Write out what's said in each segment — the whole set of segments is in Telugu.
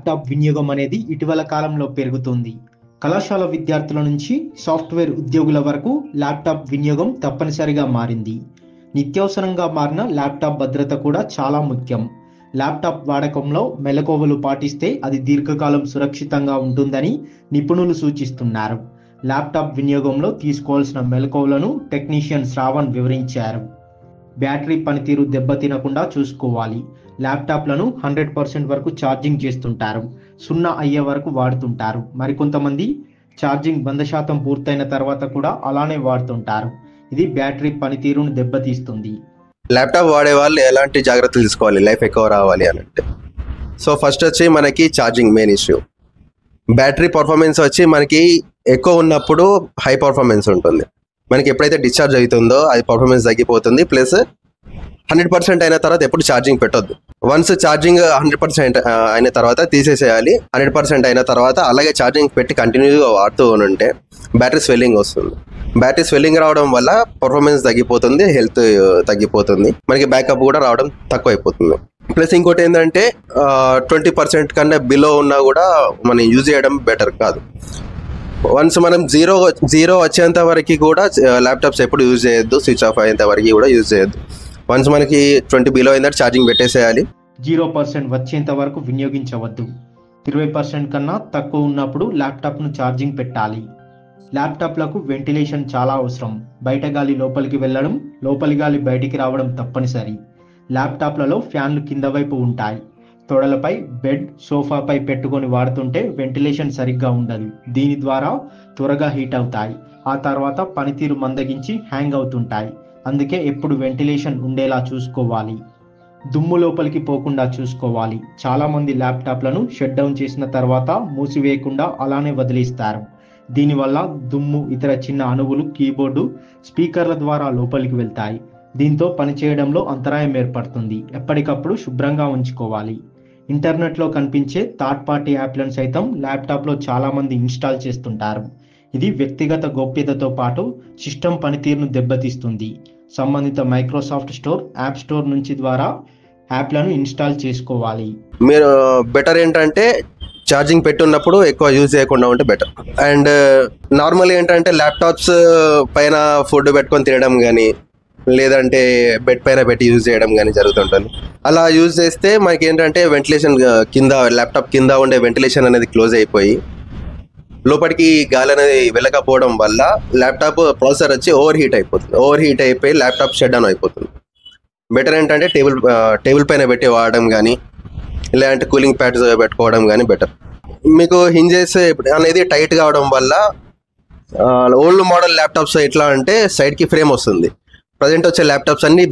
ల్యాప్టాప్ వినియోగం అనేది ఇటీవల కాలంలో పెరుగుతుంది. కళాశాల విద్యార్థుల నుంచి సాఫ్ట్వేర్ ఉద్యోగుల వరకు ల్యాప్టాప్ వినియోగం తప్పనిసరిగా మారింది. నిత్యావసరంగా మారిన ల్యాప్టాప్ భద్రత కూడా చాలా ముఖ్యం. ల్యాప్టాప్ వాడకంలో మెలకువలు పాటిస్తే అది దీర్ఘకాలం సురక్షితంగా ఉంటుందని నిపుణులు సూచిస్తున్నారు. ల్యాప్టాప్ వినియోగంలో తీసుకోవాల్సిన మెలకువలను టెక్నీషియన్ శ్రావణ్ వివరించారు. బ్యాటరీ పనితీరు దెబ్బతినకుండా చూసుకోవాలి. ల్యాప్టాప్లను 100% వరకు ఛార్జింగ్ చేస్తుంటారు. 0 అయ్యే వరకు వాడుతుంటారు. మరికొంతమంది ఛార్జింగ్ 100% పూర్తయిన తర్వాత కూడా అలానే వాడుతుంటారు. ఇది బ్యాటరీ పనితీరును దెబ్బతీస్తుంది. ల్యాప్టాప్ వాడే వాళ్ళు ఎలాంటి జాగ్రత్తలు తీసుకోవాలి లైఫ్ ఎక్కువ రావాలి అని అంటే? సో ఫస్ట్ వచ్చి మనకి charging main issue. Battery performance వచ్చి మనకి ఎక్కువ ఉన్నప్పుడు హై పర్ఫార్మెన్స్ ఉంటుంది. మనకి ఎప్పుడైతే డిశ్చార్జ్ అవుతుందో అది పర్ఫార్మెన్స్ తగ్గిపోతుంది. ప్లస్ 100% అయిన తర్వాత ఎప్పుడు ఛార్జింగ్ పెట్టొద్దు. వన్స్ ఛార్జింగ్ 100% అయిన తర్వాత తీసేసేయాలి. 100% అయిన తర్వాత అలాగే ఛార్జింగ్ పెట్టి కంటిన్యూగా వాడుతూ ఉంటే బ్యాటరీ స్వెల్లింగ్ వస్తుంది. బ్యాటరీ స్వెల్లింగ్ రావడం వల్ల పర్ఫార్మెన్స్ తగ్గిపోతుంది, హెల్త్ తగ్గిపోతుంది, మనకి బ్యాకప్ కూడా రావడం తక్కువ అయిపోతుంది. ప్లస్ ఇంకోటి ఏంటంటే 20% కన్నా బిలో ఉన్నా కూడా మనం యూజ్ చేయడం బెటర్ కాదు. వన్స్ మనం జీరో వచ్చేంత వరకు కూడా ల్యాప్టాప్స్ ఎప్పుడు యూజ్ చేయొద్దు. స్విచ్ ఆఫ్ అయ్యేంత వరకు కూడా యూజ్ చేయొద్దు. వన్స్ మనకి 20 బిలో అయిందంటే ఛార్జింగ్ పెట్టేసేయాలి. 0% వచ్చేంత వరకు వినియోగించవద్దు. 20% కన్నా తక్కువ ఉన్నప్పుడు ల్యాప్టాప్ను ఛార్జింగ్ పెట్టాలి. ల్యాప్టాప్లకు వెంటిలేషన్ చాలా అవసరం. బయట గాలి లోపలికి వెళ్ళడం, లోపలి గాలి బయటికి రావడం తప్పనిసరి. ల్యాప్టాప్లలో ఫ్యాన్లు కింద వైపు ఉంటాయి. తొడలపై, బెడ్, సోఫాపై పెట్టుకొని వాడుతుంటే వెంటిలేషన్ సరిగ్గా ఉండదు. దీని ద్వారా త్వరగా హీట్ అవుతాయి. ఆ తర్వాత పనితీరు మందగించి హ్యాంగ్ అవుతుంటాయి. అందుకే ఎప్పుడు వెంటిలేషన్ ఉండేలా చూసుకోవాలి. దుమ్ము లోపలికి పోకుండా చూసుకోవాలి. చాలామంది ల్యాప్టాప్లను షట్ డౌన్ చేసిన తర్వాత మూసివేయకుండా అలానే వదిలేస్తారు. దీనివల్ల దుమ్ము, ఇతర చిన్న అణువులు కీబోర్డు, స్పీకర్ల ద్వారా లోపలికి వెళ్తాయి. దీంతో పనిచేయడంలో అంతరాయం ఏర్పడుతుంది. ఎప్పటికప్పుడు శుభ్రంగా ఉంచుకోవాలి. ఇంటర్నెట్లో కనిపించే థర్డ్ పార్టీ యాప్లను సైతం ల్యాప్టాప్లో చాలామంది ఇన్స్టాల్ చేస్తుంటారు. ఇది వ్యక్తిగత గోప్యతతో పాటు సిస్టమ్ పనితీరును దెబ్బతీస్తుంది. సంబంధిత మైక్రోసాఫ్ట్ స్టోర్, యాప్ స్టోర్ నుంచి ద్వారా యాప్లను ఇన్స్టాల్ చేసుకోవాలి. మీరు బెటర్ ఏంటంటే ఛార్జింగ్ పెట్టున్నప్పుడు ఎక్కువ యూజ్ చేయకుండా ఉంటే బెటర్. అండ్ నార్మల్ ఏంటంటే ల్యాప్టాప్స్ పైన ఫుడ్ పెట్టుకొని తినడం కానీ, లేదంటే బెడ్ పైన పెట్టి యూజ్ చేయడం కానీ జరుగుతుంటుంది. అలా యూజ్ చేస్తే మనకి ఏంటంటే వెంటిలేషన్ కింద, ల్యాప్టాప్ కింద ఉండే వెంటిలేషన్ అనేది క్లోజ్ అయిపోయి లోపలికి గాలి అనేది వెళ్ళకపోవడం వల్ల ల్యాప్టాప్ ప్రాసెసర్ వచ్చి ఓవర్ హీట్ అయిపోతుంది. ఓవర్ హీట్ అయిపోయి ల్యాప్టాప్ షట్ డౌన్ అయిపోతుంది. బెటర్ ఏంటంటే టేబుల్ పైన పెట్టి వాడడం కానీ, లేదంటే కూలింగ్ ప్యాడ్స్ పెట్టుకోవడం కానీ బెటర్. మీకు హింజెస్ అనేది టైట్ కావడం వల్ల ఓల్డ్ మోడల్ ల్యాప్టాప్స్ ఎట్లా అంటే సైడ్కి ఫ్రేమ్ వస్తుంది. ప్రజెంట్ వచ్చే ల్యాప్టాప్స్ అన్ని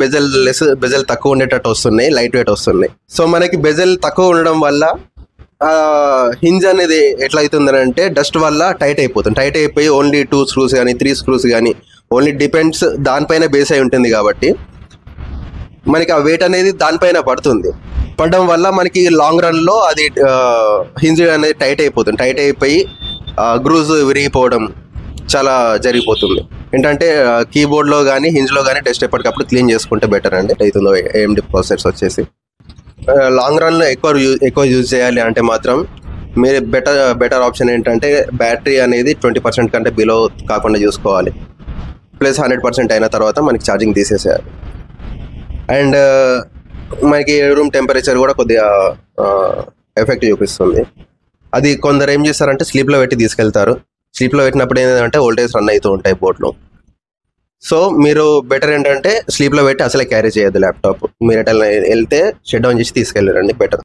బెజల్ తక్కువ ఉండేటట్టు వస్తున్నాయి, లైట్ వెయిట్ వస్తున్నాయి. సో మనకి బెజల్ తక్కువ ఉండడం వల్ల హింజ్ అనేది ఎట్లా అవుతుందని అంటే డస్ట్ వల్ల టైట్ అయిపోతుంది. టైట్ అయిపోయి ఓన్లీ 2 స్క్రూస్ కానీ 3 స్క్రూస్ కానీ ఓన్లీ డిపెండ్స్ దానిపైన బేస్ అయి ఉంటుంది. కాబట్టి మనకి ఆ వెయిట్ అనేది దానిపైన పడడం వల్ల మనకి లాంగ్ రన్లో అది హింజ్ అనేది టైట్ అయిపోతుంది. టైట్ అయిపోయి గ్రూజ్ విరిగిపోవడం చాలా జరిగిపోతుంది. ఏంటంటే కీబోర్డ్లో కానీ హింజ్లో కానీ డస్ట్ ఎప్పటికప్పుడు క్లీన్ చేసుకుంటే బెటర్ అండి. అవుతుందో AMD ప్రాసెసర్స్ వచ్చేసి లాంగ్ రన్లో ఎక్కువ యూజ్ చేయాలి అంటే మాత్రం మీరు బెటర్ ఆప్షన్ ఏంటంటే బ్యాటరీ అనేది 20% కంటే బిలో కాకుండా చూసుకోవాలి. ప్లస్ 100% అయిన తర్వాత మనకి ఛార్జింగ్ తీసేసేయాలి. అండ్ మనకి రూమ్ టెంపరేచర్ కూడా కొద్దిగా ఎఫెక్ట్ చూపిస్తుంది. అది కొందరు ఏం చేస్తారంటే స్లీప్లో పెట్టి తీసుకెళ్తారు. స్లీప్లో పెట్టినప్పుడు ఏంటంటే వోల్టేజ్ రన్ అవుతూ ఉంటాయి బోర్డ్లో. సో మీరు బెటర్ ఏంటంటే స్లీప్లో పెట్టి అసలే క్యారీ చేయొద్దు ల్యాప్టాప్. మీరు ఎట్లా వెళ్తే షట్ డౌన్ చేసి తీసుకెళ్ళారండి బెటర్.